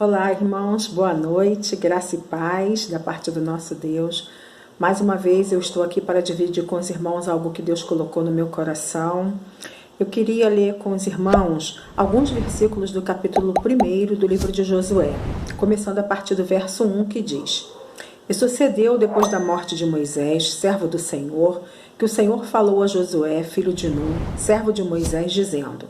Olá, irmãos, boa noite, graça e paz da parte do nosso Deus. Mais uma vez eu estou aqui para dividir com os irmãos algo que Deus colocou no meu coração. Eu queria ler com os irmãos alguns versículos do capítulo 1 do livro de Josué, começando a partir do verso 1, que diz: E sucedeu depois da morte de Moisés, servo do Senhor, que o Senhor falou a Josué, filho de Nun, servo de Moisés, dizendo: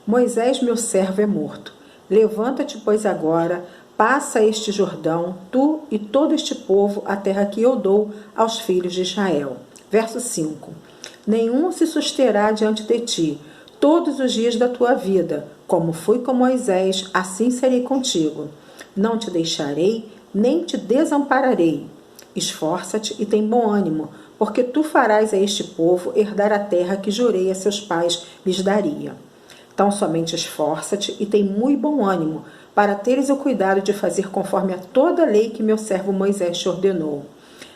Moisés, meu servo, é morto. Levanta-te, pois, agora, passa este Jordão, tu e todo este povo, a terra que eu dou aos filhos de Israel. Verso 5. Nenhum se susterá diante de ti, todos os dias da tua vida. Como fui com Moisés, assim serei contigo. Não te deixarei, nem te desampararei. Esforça-te e tem bom ânimo, porque tu farás a este povo herdar a terra que jurei a seus pais lhes daria. Então somente esforça-te e tem muito bom ânimo, para teres o cuidado de fazer conforme a toda a lei que meu servo Moisés te ordenou.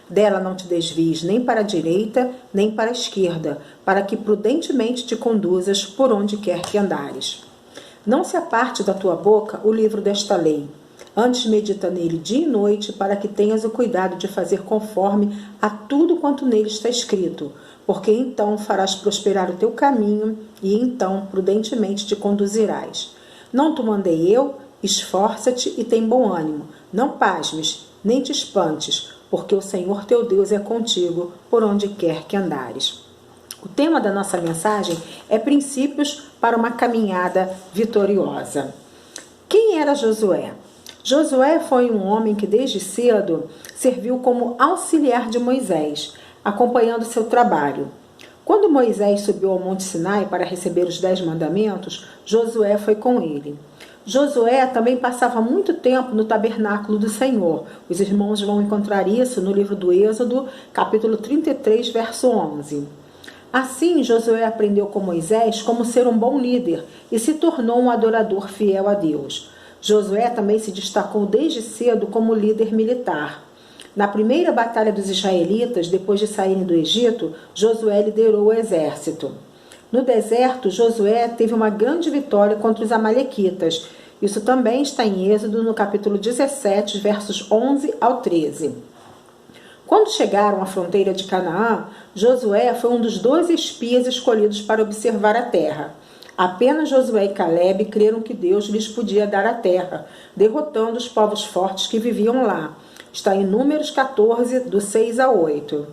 Dela não te desvies nem para a direita, nem para a esquerda, para que prudentemente te conduzas por onde quer que andares. Não se aparte da tua boca o livro desta lei. Antes medita nele dia e noite, para que tenhas o cuidado de fazer conforme a tudo quanto nele está escrito, porque então farás prosperar o teu caminho e então prudentemente te conduzirás. Não te mandei eu? Esforça-te e tem bom ânimo. Não pasmes, nem te espantes, porque o Senhor teu Deus é contigo por onde quer que andares. O tema da nossa mensagem é princípios para uma caminhada vitoriosa. Quem era Josué? Josué foi um homem que desde cedo serviu como auxiliar de Moisés, acompanhando seu trabalho. Quando Moisés subiu ao Monte Sinai para receber os 10 mandamentos, Josué foi com ele. Josué também passava muito tempo no tabernáculo do Senhor. Os irmãos vão encontrar isso no livro do Êxodo, capítulo 33, verso 11. Assim, Josué aprendeu com Moisés como ser um bom líder e se tornou um adorador fiel a Deus. Josué também se destacou desde cedo como líder militar. Na primeira batalha dos israelitas, depois de saírem do Egito, Josué liderou o exército. No deserto, Josué teve uma grande vitória contra os amalequitas. Isso também está em Êxodo, no capítulo 17, versos 11 ao 13. Quando chegaram à fronteira de Canaã, Josué foi um dos 12 espias escolhidos para observar a terra. Apenas Josué e Caleb creram que Deus lhes podia dar a terra, derrotando os povos fortes que viviam lá. Está em Números 14, do 6 a 8.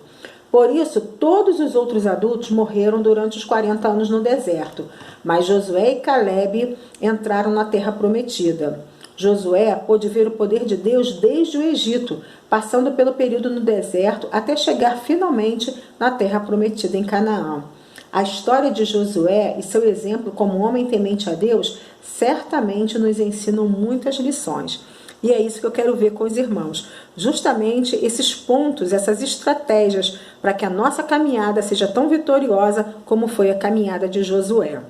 Por isso, todos os outros adultos morreram durante os 40 anos no deserto, mas Josué e Caleb entraram na terra prometida. Josué pôde ver o poder de Deus desde o Egito, passando pelo período no deserto até chegar finalmente na terra prometida em Canaã. A história de Josué e seu exemplo como homem temente a Deus certamente nos ensinam muitas lições. E é isso que eu quero ver com os irmãos. Justamente esses pontos, essas estratégias para que a nossa caminhada seja tão vitoriosa como foi a caminhada de Josué.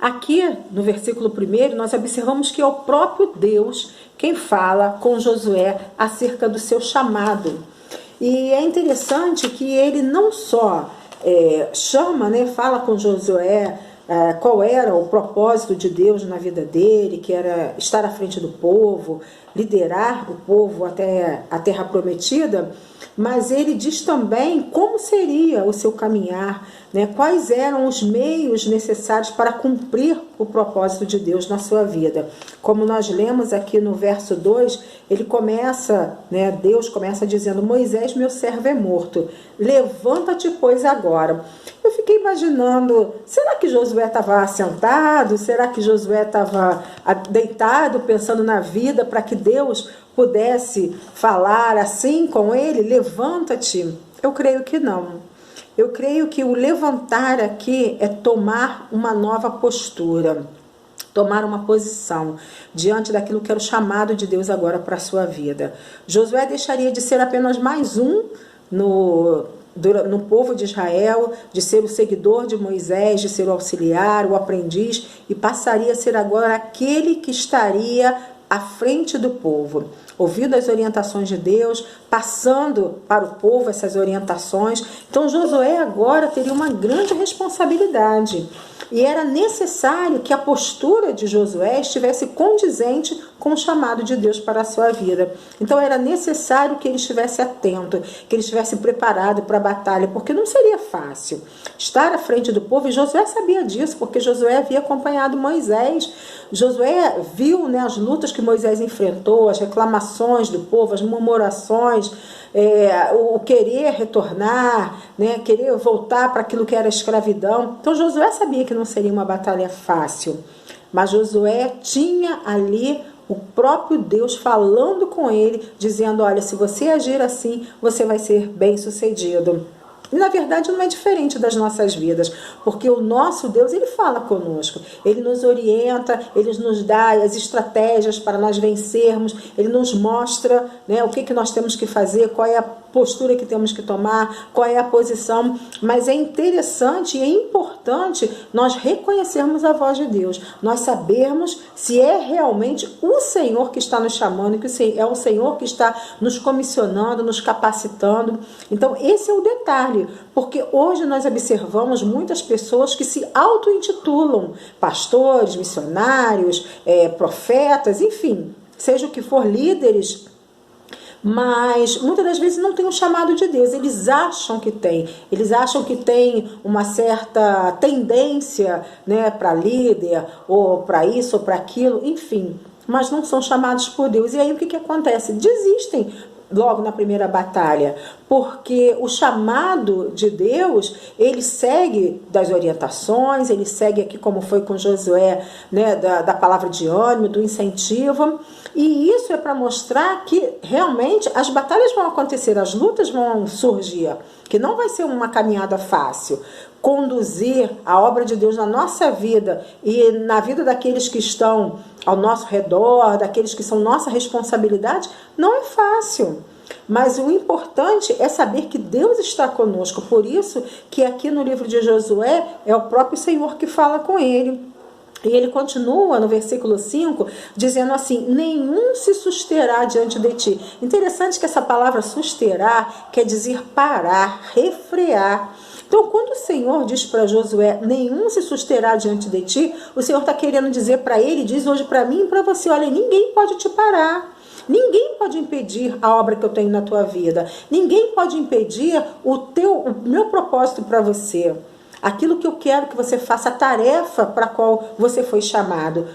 Aqui, no versículo 1, nós observamos que é o próprio Deus quem fala com Josué acerca do seu chamado. E é interessante que ele não só chama, fala com Josué qual era o propósito de Deus na vida dele, que era estar à frente do povo, liderar o povo até a terra prometida, mas ele diz também como seria o seu caminhar, quais eram os meios necessários para cumprir o propósito de Deus na sua vida. Como nós lemos aqui no verso 2, ele começa, Deus começa dizendo: Moisés, meu servo, é morto, levanta-te, pois, agora. Eu fiquei imaginando, será que Josué estava sentado? Será que Josué estava deitado, pensando na vida, para que Deus pudesse falar assim com ele? Levanta-te. Eu creio que não. Eu creio que o levantar aqui é tomar uma nova postura, tomar uma posição diante daquilo que era o chamado de Deus agora para a sua vida. Josué deixaria de ser apenas mais um no povo de Israel, de ser o seguidor de Moisés, de ser o auxiliar, o aprendiz, e passaria a ser agora aquele que estaria à frente do povo, ouvindo as orientações de Deus, passando para o povo essas orientações. Então Josué agora teria uma grande responsabilidade. E era necessário que a postura de Josué estivesse condizente com o chamado de Deus para a sua vida. Então era necessário que ele estivesse atento, que ele estivesse preparado para a batalha, porque não seria fácil estar à frente do povo. E Josué sabia disso, porque Josué havia acompanhado Moisés. Josué viu, né, as lutas que Moisés enfrentou, as reclamações do povo, as murmurações, o querer retornar, né, querer voltar para aquilo que era escravidão. Então Josué sabia que não seria uma batalha fácil, mas Josué tinha ali o próprio Deus falando com ele, dizendo: olha, se você agir assim, você vai ser bem sucedido. E na verdade não é diferente das nossas vidas, porque o nosso Deus, ele fala conosco, ele nos orienta, ele nos dá as estratégias para nós vencermos, ele nos mostra, né, o que nós temos que fazer, qual é a postura que temos que tomar, qual é a posição. Mas é interessante e é importante nós reconhecermos a voz de Deus, nós sabermos se é realmente o Senhor que está nos chamando, que é o Senhor que está nos comissionando, nos capacitando. Então esse é o detalhe, porque hoje nós observamos muitas pessoas que se auto-intitulam pastores, missionários, profetas, enfim, seja o que for, líderes, mas muitas das vezes não tem o chamado de Deus. Eles acham que tem uma certa tendência, né, para líder, ou para isso, ou para aquilo, enfim, mas não são chamados por Deus. E aí o que acontece? Desistem logo na primeira batalha, porque o chamado de Deus, ele segue das orientações, ele segue aqui como foi com Josué, né, da palavra de ânimo, do incentivo, e isso é para mostrar que realmente as batalhas vão acontecer, as lutas vão surgir, que não vai ser uma caminhada fácil. Conduzir a obra de Deus na nossa vida e na vida daqueles que estão ao nosso redor, daqueles que são nossa responsabilidade, não é fácil. Mas o importante é saber que Deus está conosco. Por isso que aqui no livro de Josué é o próprio Senhor que fala com ele. E ele continua no versículo 5, dizendo assim: nenhum se susterá diante de ti. Interessante que essa palavra susterá quer dizer parar, refrear. Então, quando o Senhor diz para Josué: nenhum se susterá diante de ti, o Senhor está querendo dizer para ele, diz hoje para mim e para você: olha, ninguém pode te parar. Ninguém pode impedir a obra que eu tenho na tua vida. Ninguém pode impedir o meu propósito para você. Aquilo que eu quero que você faça, a tarefa para a qual você foi chamado.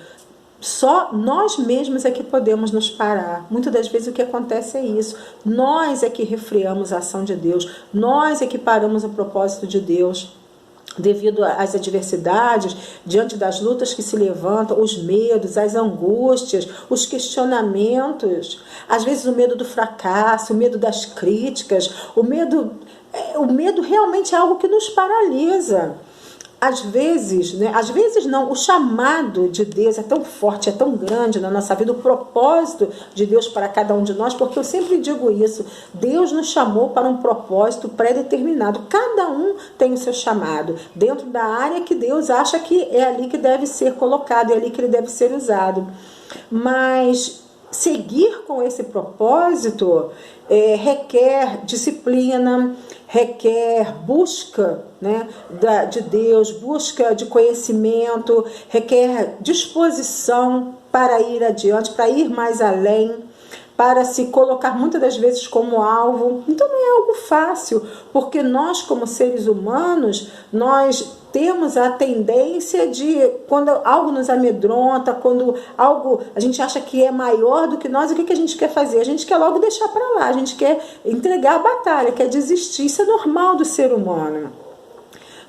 Só nós mesmos é que podemos nos parar. Muitas das vezes o que acontece é isso. Nós é que refreamos a ação de Deus. Nós é que paramos o propósito de Deus. Devido às adversidades, diante das lutas que se levantam, os medos, as angústias, os questionamentos, às vezes o medo do fracasso, o medo das críticas, o medo realmente é algo que nos paralisa. Às vezes, né? Às vezes não, o chamado de Deus é tão forte, é tão grande na nossa vida, o propósito de Deus para cada um de nós, porque eu sempre digo isso, Deus nos chamou para um propósito pré-determinado, cada um tem o seu chamado, dentro da área que Deus acha que é ali que deve ser colocado, é ali que ele deve ser usado, mas seguir com esse propósito requer disciplina, requer busca, né, de Deus, busca de conhecimento, requer disposição para ir adiante, para ir mais além, para se colocar muitas das vezes como alvo. Então não é algo fácil, porque nós como seres humanos, nós temos a tendência de, quando algo nos amedronta, quando algo a gente acha que é maior do que nós, o que a gente quer fazer? A gente quer logo deixar para lá, a gente quer entregar a batalha, quer desistir. Isso é normal do ser humano.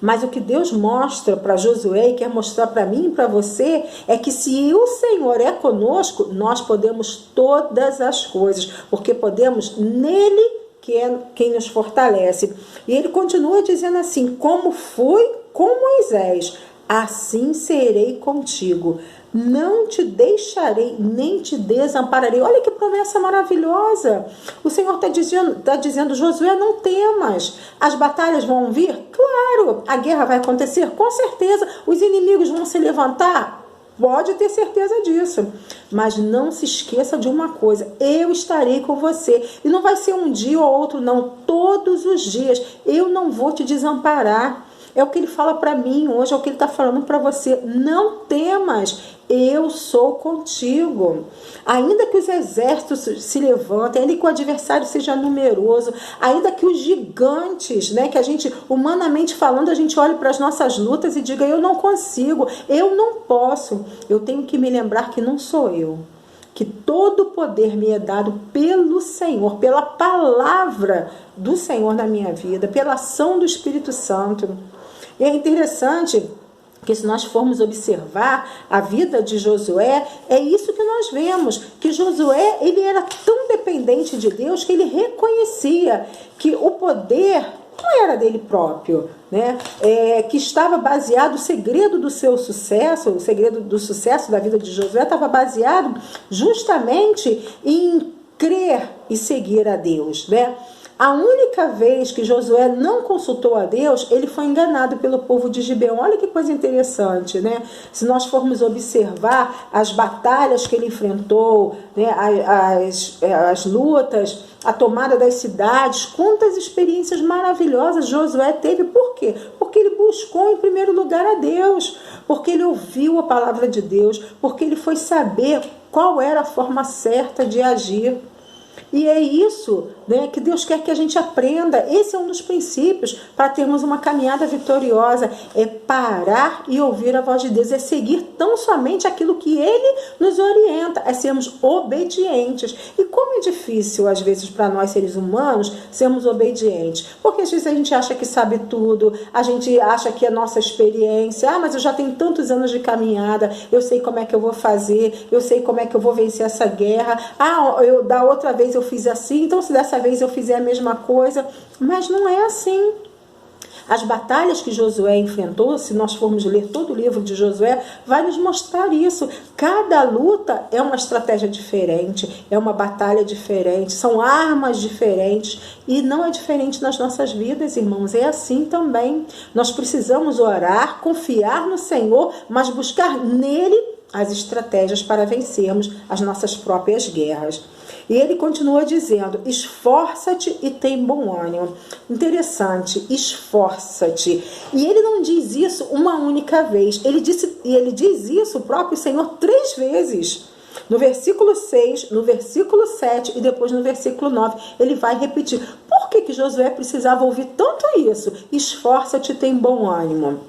Mas o que Deus mostra para Josué e quer mostrar para mim e para você é que se o Senhor é conosco, nós podemos todas as coisas, porque podemos nele, que é quem nos fortalece. E ele continua dizendo assim: como fui com Moisés, assim serei contigo. Não te deixarei, nem te desampararei. Olha que promessa maravilhosa. O Senhor está dizendo, Josué, não temas. As batalhas vão vir? Claro. A guerra vai acontecer? Com certeza. Os inimigos vão se levantar? Pode ter certeza disso. Mas não se esqueça de uma coisa: eu estarei com você. E não vai ser um dia ou outro, não. Todos os dias. Eu não vou te desamparar. É o que ele fala para mim hoje, é o que ele está falando para você. Não temas, eu sou contigo. Ainda que os exércitos se levantem, ainda que o adversário seja numeroso, ainda que os gigantes, né, que a gente, humanamente falando, a gente olhe para as nossas lutas e diga: eu não consigo, eu não posso. Eu tenho que me lembrar que não sou eu. Que todo o poder me é dado pelo Senhor, pela palavra do Senhor na minha vida, pela ação do Espírito Santo. E é interessante que, se nós formos observar a vida de Josué, é isso que nós vemos, que Josué, ele era tão dependente de Deus que ele reconhecia que o poder não era dele próprio, né? Que estava baseado, o segredo do seu sucesso, o segredo do sucesso da vida de Josué estava baseado justamente em crer e seguir a Deus, né? A única vez que Josué não consultou a Deus, ele foi enganado pelo povo de Gibeão. Olha que coisa interessante, né? Se nós formos observar as batalhas que ele enfrentou, né? As lutas, a tomada das cidades, quantas experiências maravilhosas Josué teve. Por quê? Porque ele buscou em primeiro lugar a Deus, porque ele ouviu a palavra de Deus, porque ele foi saber qual era a forma certa de agir. E é isso, né, que Deus quer que a gente aprenda. Esse é um dos princípios para termos uma caminhada vitoriosa. É parar e ouvir a voz de Deus. É seguir tão somente aquilo que Ele nos orienta. É sermos obedientes. E como é difícil, às vezes, para nós, seres humanos, sermos obedientes. Porque às vezes a gente acha que sabe tudo. A gente acha que é nossa experiência. Mas eu já tenho tantos anos de caminhada. Eu sei como é que eu vou fazer. Eu sei como é que eu vou vencer essa guerra. Da outra vez eu fiz assim, então se dessa vez eu fizer a mesma coisa. Mas não é assim. As batalhas que Josué enfrentou, se nós formos ler todo o livro de Josué, vai nos mostrar isso. Cada luta é uma estratégia diferente, é uma batalha diferente, são armas diferentes, e não é diferente nas nossas vidas, irmãos. É assim também. Nós precisamos orar, confiar no Senhor, mas buscar nele as estratégias para vencermos as nossas próprias guerras. E ele continua dizendo: esforça-te e tem bom ânimo. Interessante, esforça-te. E ele não diz isso uma única vez. Ele diz isso, o próprio Senhor, 3 vezes. No versículo 6, no versículo 7 e depois no versículo 9. Ele vai repetir. Por que Josué precisava ouvir tanto isso? Esforça-te e tem bom ânimo.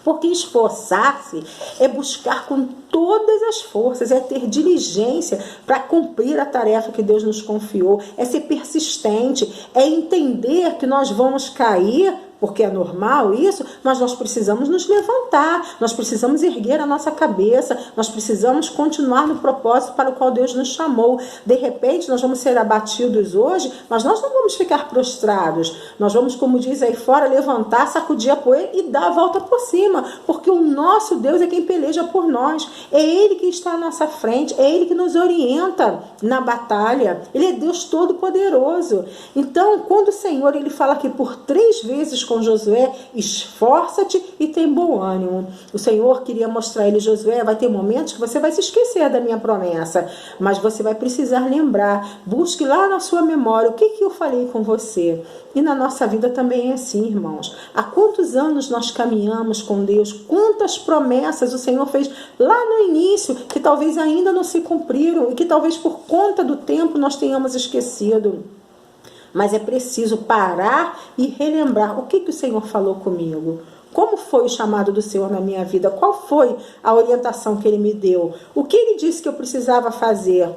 Porque esforçar-se é buscar com todas as forças, é ter diligência para cumprir a tarefa que Deus nos confiou, é ser persistente, é entender que nós vamos cair, porque é normal isso, mas nós precisamos nos levantar, nós precisamos erguer a nossa cabeça, nós precisamos continuar no propósito para o qual Deus nos chamou. De repente nós vamos ser abatidos hoje, mas nós não vamos ficar prostrados, nós vamos, como diz aí fora, levantar, sacudir a poeira e dar a volta por cima, porque o nosso Deus é quem peleja por nós, é Ele que está à nossa frente, é Ele que nos orienta na batalha, Ele é Deus Todo-Poderoso. Então, quando o Senhor ele fala aqui por 3 vezes com Josué, esforça-te e tem bom ânimo. O Senhor queria mostrar a ele: Josué, vai ter momentos que você vai se esquecer da minha promessa, mas você vai precisar lembrar. Busque lá na sua memória o que eu falei com você. E na nossa vida também é assim, irmãos. Há quantos anos nós caminhamos com Deus? Quantas promessas o Senhor fez lá no início, que talvez ainda não se cumpriram e que talvez por conta do tempo nós tenhamos esquecido. Mas é preciso parar e relembrar o que o Senhor falou comigo. Como foi o chamado do Senhor na minha vida? Qual foi a orientação que Ele me deu? O que Ele disse que eu precisava fazer?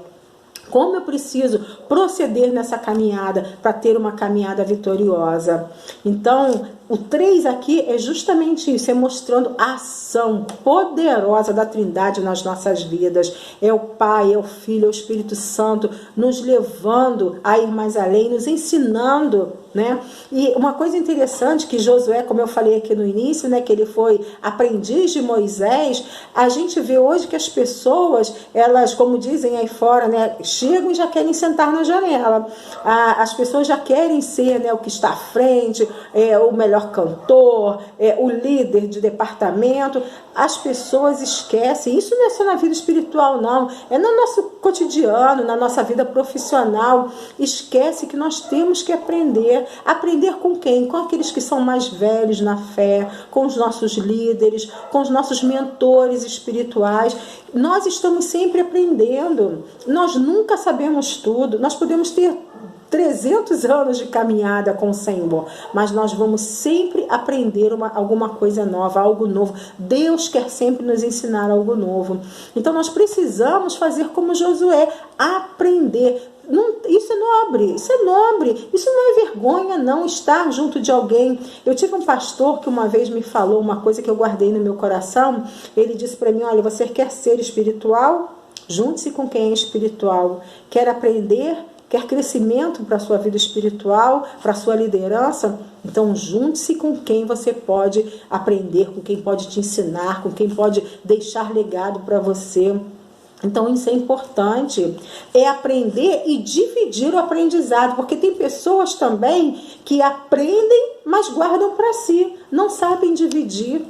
Como eu preciso proceder nessa caminhada para ter uma caminhada vitoriosa? Então, o 3 aqui é justamente isso, é mostrando a ação poderosa da Trindade nas nossas vidas. É o Pai, é o Filho, é o Espírito Santo nos levando a ir mais além, nos ensinando, né? E uma coisa interessante que Josué, como eu falei aqui no início, né, que ele foi aprendiz de Moisés, a gente vê hoje que as pessoas, elas, como dizem aí fora, né, chegam e já querem sentar na janela. As pessoas já querem ser, né, o que está à frente, o melhor melhor cantor, o líder de departamento. As pessoas esquecem, isso não é só na vida espiritual não, é no nosso cotidiano, na nossa vida profissional. Esquece que nós temos que aprender com quem? Com aqueles que são mais velhos na fé, com os nossos líderes, com os nossos mentores espirituais. Nós estamos sempre aprendendo, nós nunca sabemos tudo, nós podemos ter 300 anos de caminhada com o Senhor, mas nós vamos sempre aprender alguma coisa nova, algo novo. Deus quer sempre nos ensinar algo novo. Então nós precisamos fazer como Josué, aprender. Isso é nobre, isso não é vergonha não, estar junto de alguém. Eu tive um pastor que uma vez me falou uma coisa que eu guardei no meu coração. Ele disse para mim, olha, você quer ser espiritual? Junte-se com quem é espiritual. Quer aprender? Quer crescimento para a sua vida espiritual, para a sua liderança? Então junte-se com quem você pode aprender, com quem pode te ensinar, com quem pode deixar legado para você. Então isso é importante, é aprender e dividir o aprendizado, porque tem pessoas também que aprendem, mas guardam para si, não sabem dividir.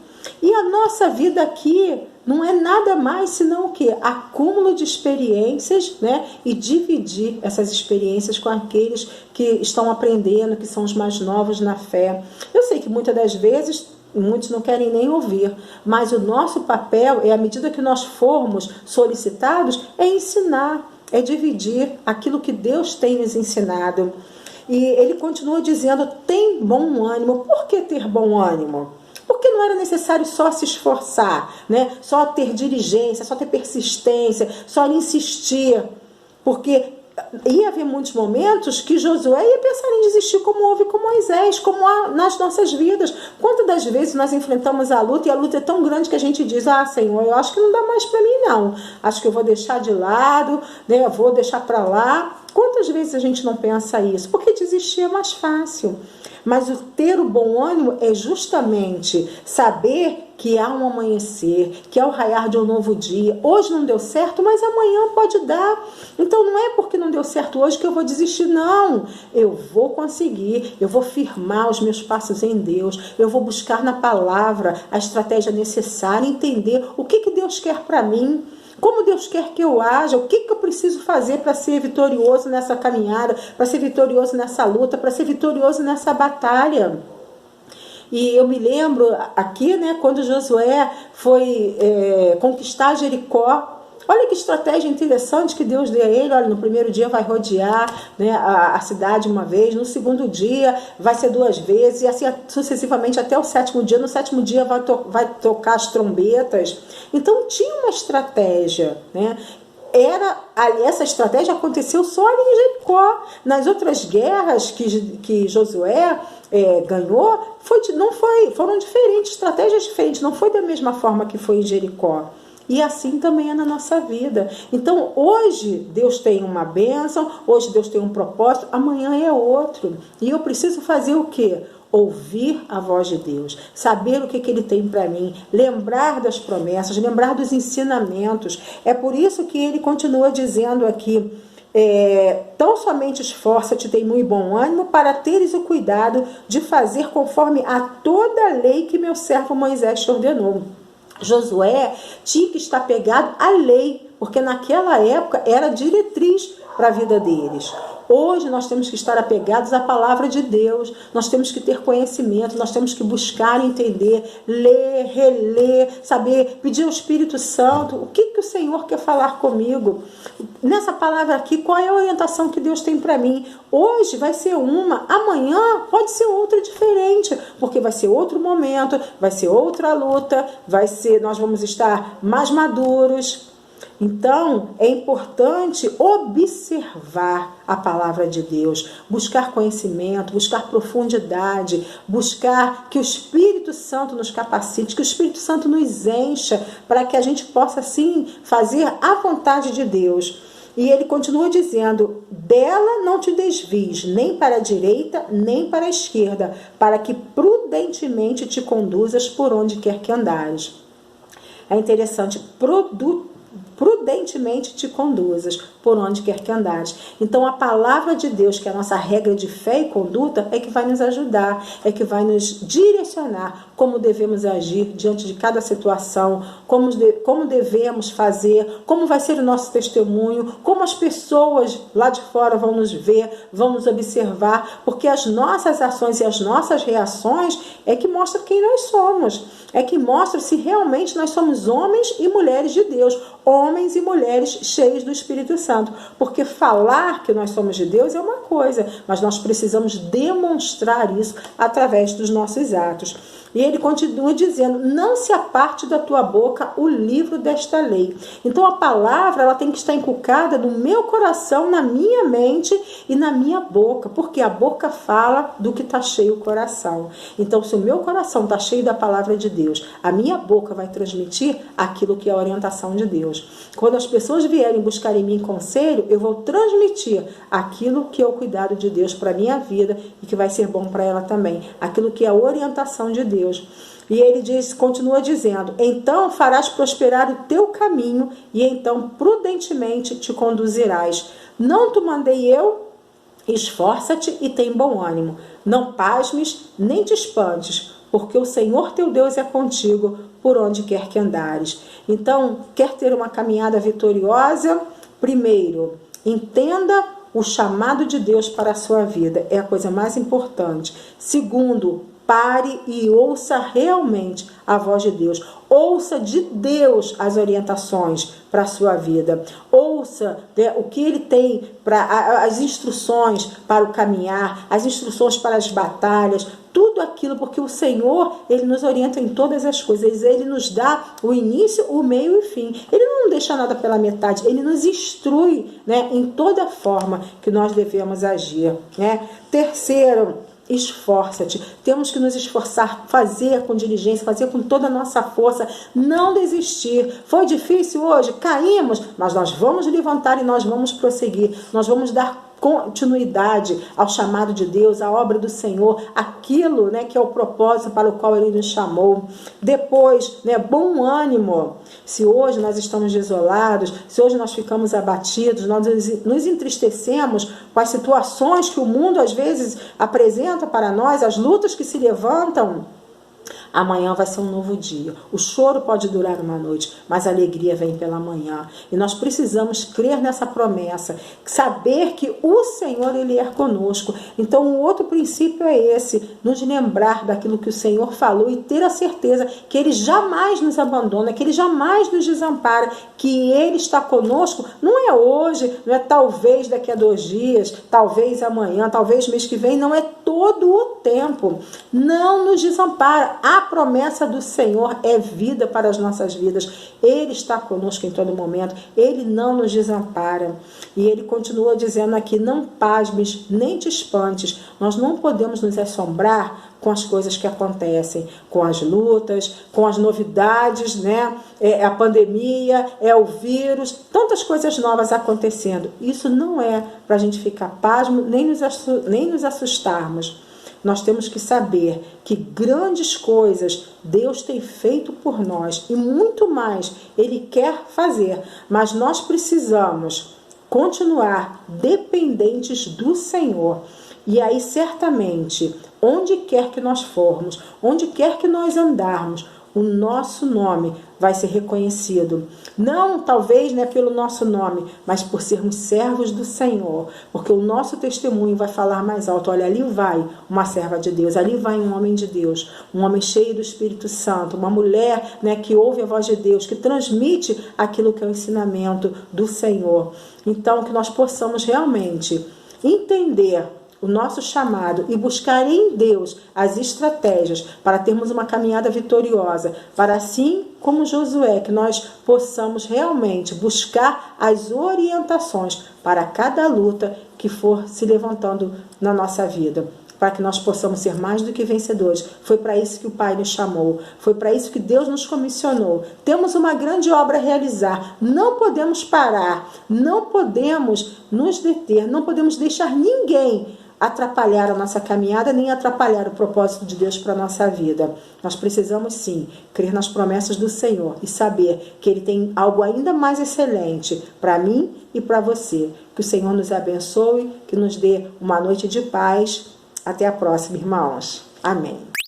E a nossa vida aqui não é nada mais senão o quê? Acúmulo de experiências, né? E dividir essas experiências com aqueles que estão aprendendo, que são os mais novos na fé. Eu sei que muitas das vezes muitos não querem nem ouvir, mas o nosso papel, à medida que nós formos solicitados, é ensinar, é dividir aquilo que Deus tem nos ensinado. E ele continua dizendo, tem bom ânimo. Por que ter bom ânimo? Porque não era necessário só se esforçar, né? Só ter diligência, só ter persistência, só insistir. Porque ia haver muitos momentos que Josué ia pensar em desistir, como houve com Moisés, como há nas nossas vidas. Quantas das vezes nós enfrentamos a luta e a luta é tão grande que a gente diz, Senhor, eu acho que não dá mais para mim não, acho que eu vou deixar de lado, né? Eu vou deixar para lá. Quantas vezes a gente não pensa isso? Porque desistir é mais fácil. Mas o ter o bom ânimo é justamente saber que há um amanhecer, que há o raiar de um novo dia. Hoje não deu certo, mas amanhã pode dar. Então não é porque não deu certo hoje que eu vou desistir, não. Eu vou conseguir, eu vou firmar os meus passos em Deus, eu vou buscar na palavra a estratégia necessária, entender o que Deus quer para mim. Como Deus quer que eu haja, o que eu preciso fazer para ser vitorioso nessa caminhada, para ser vitorioso nessa luta, para ser vitorioso nessa batalha. E eu me lembro aqui, né, quando Josué foi conquistar Jericó. Olha que estratégia interessante que Deus deu a ele. Olha, no primeiro dia vai rodear, né, a cidade uma vez, no segundo dia vai ser 2 vezes, e assim sucessivamente até o 7º dia. No 7º dia vai tocar as trombetas. Então tinha uma estratégia, né? Essa estratégia aconteceu só ali em Jericó. Nas outras guerras que Josué ganhou, foram diferentes, estratégias diferentes, não foi da mesma forma que foi em Jericó. E assim também é na nossa vida. Então hoje Deus tem uma bênção, hoje Deus tem um propósito, amanhã é outro. E eu preciso fazer o quê? Ouvir a voz de Deus, saber o que Ele tem para mim, lembrar das promessas, lembrar dos ensinamentos. É por isso que ele continua dizendo aqui, tão somente esforça-te, tem muito bom ânimo, para teres o cuidado de fazer conforme a toda a lei que meu servo Moisés te ordenou. Josué tinha que estar pegado à lei, porque naquela época era diretriz para a vida deles. Hoje nós temos que estar apegados à palavra de Deus, nós temos que ter conhecimento, nós temos que buscar entender, ler, reler, saber, pedir ao Espírito Santo, o que o Senhor quer falar comigo? Nessa palavra aqui, qual é a orientação que Deus tem para mim? Hoje vai ser uma, amanhã pode ser outra diferente, porque vai ser outro momento, vai ser outra luta, nós vamos estar mais maduros. Então, é importante observar a palavra de Deus, buscar conhecimento, buscar profundidade, buscar que o Espírito Santo nos capacite, que o Espírito Santo nos encha, para que a gente possa, assim, fazer a vontade de Deus. E ele continua dizendo, dela não te desvies, nem para a direita, nem para a esquerda, para que prudentemente te conduzas por onde quer que andares. É interessante, prudentemente prudentemente te conduzas por onde quer que andares. Então a palavra de Deus, que é a nossa regra de fé e conduta, é que vai nos ajudar, é que vai nos direcionar como devemos agir diante de cada situação, como devemos fazer, como vai ser o nosso testemunho, como as pessoas lá de fora vão nos ver, vão nos observar, porque as nossas ações e as nossas reações é que mostram quem nós somos, é que mostra se realmente nós somos homens e mulheres de Deus, homens e mulheres cheios do Espírito Santo, porque falar que nós somos de Deus é uma coisa, mas nós precisamos demonstrar isso através dos nossos atos. E ele continua dizendo, não se aparte da tua boca o livro desta lei. Então a palavra ela tem que estar inculcada no meu coração, na minha mente e na minha boca, porque a boca fala do que está cheio o coração. Então se o meu coração está cheio da palavra de Deus, a minha boca vai transmitir aquilo que é a orientação de Deus. Quando as pessoas vierem buscar em mim conselho, eu vou transmitir aquilo que é o cuidado de Deus para a minha vida e que vai ser bom para ela também, aquilo que é a orientação de Deus. E ele continua dizendo, então farás prosperar o teu caminho e então prudentemente te conduzirás. Não te mandei eu? Esforça-te e tem bom ânimo. Não pasmes nem te espantes, porque o Senhor teu Deus é contigo por onde quer que andares. Então, quer ter uma caminhada vitoriosa? Primeiro, entenda o chamado de Deus para a sua vida. É a coisa mais importante. Segundo, pare e ouça realmente a voz de Deus. Ouça de Deus as orientações para a sua vida. Ouça o que Ele tem, as instruções para o caminhar, as instruções para as batalhas, tudo aquilo, porque o Senhor, Ele nos orienta em todas as coisas. Ele nos dá o início, o meio e o fim. Ele não deixa nada pela metade. Ele nos instrui, né, em toda forma que nós devemos agir. Né? Terceiro, esforça-te. Temos que nos esforçar, fazer com diligência, fazer com toda a nossa força, não desistir. Foi difícil hoje? Caímos, mas nós vamos levantar e nós vamos prosseguir. Nós vamos dar continuidade ao chamado de Deus, à obra do Senhor, aquilo, né, que é o propósito para o qual Ele nos chamou. Depois, né, bom ânimo. Se hoje nós estamos desolados, se hoje nós ficamos abatidos, nós nos entristecemos com as situações que o mundo às vezes apresenta para nós, as lutas que se levantam, amanhã vai ser um novo dia. O choro pode durar uma noite, mas a alegria vem pela manhã. E nós precisamos crer nessa promessa, saber que o Senhor, Ele é conosco. Então, um outro princípio é esse, nos lembrar daquilo que o Senhor falou e ter a certeza que Ele jamais nos abandona, que Ele jamais nos desampara, que Ele está conosco, não é hoje, não é talvez daqui a 2 dias, talvez amanhã, talvez mês que vem, não é todo o tempo. Não nos desampara. A promessa do Senhor é vida para as nossas vidas. Ele está conosco em todo momento. Ele não nos desampara. E ele continua dizendo aqui, não pasmes, nem te espantes. Nós não podemos nos assombrar com as coisas que acontecem, com as lutas, com as novidades, né? É a pandemia, é o vírus, tantas coisas novas acontecendo. Isso não é para a gente ficar pasmo, nem nos assustarmos. Nós temos que saber que grandes coisas Deus tem feito por nós e muito mais Ele quer fazer, mas nós precisamos continuar dependentes do Senhor. E aí, certamente, onde quer que nós formos, onde quer que nós andarmos, o nosso nome vai ser reconhecido. Não, talvez, né, pelo nosso nome, mas por sermos servos do Senhor. Porque o nosso testemunho vai falar mais alto. Olha, ali vai uma serva de Deus, ali vai um homem de Deus, um homem cheio do Espírito Santo, uma mulher, né, que ouve a voz de Deus, que transmite aquilo que é o ensinamento do Senhor. Então, que nós possamos realmente entender o nosso chamado e buscar em Deus as estratégias para termos uma caminhada vitoriosa, para assim como Josué, que nós possamos realmente buscar as orientações para cada luta que for se levantando na nossa vida, para que nós possamos ser mais do que vencedores. Foi para isso que o Pai nos chamou, foi para isso que Deus nos comissionou. Temos uma grande obra a realizar, não podemos parar, não podemos nos deter, não podemos deixar ninguém atrapalhar a nossa caminhada, nem atrapalhar o propósito de Deus para a nossa vida. Nós precisamos sim crer nas promessas do Senhor e saber que Ele tem algo ainda mais excelente para mim e para você. Que o Senhor nos abençoe, que nos dê uma noite de paz. Até a próxima, irmãos. Amém.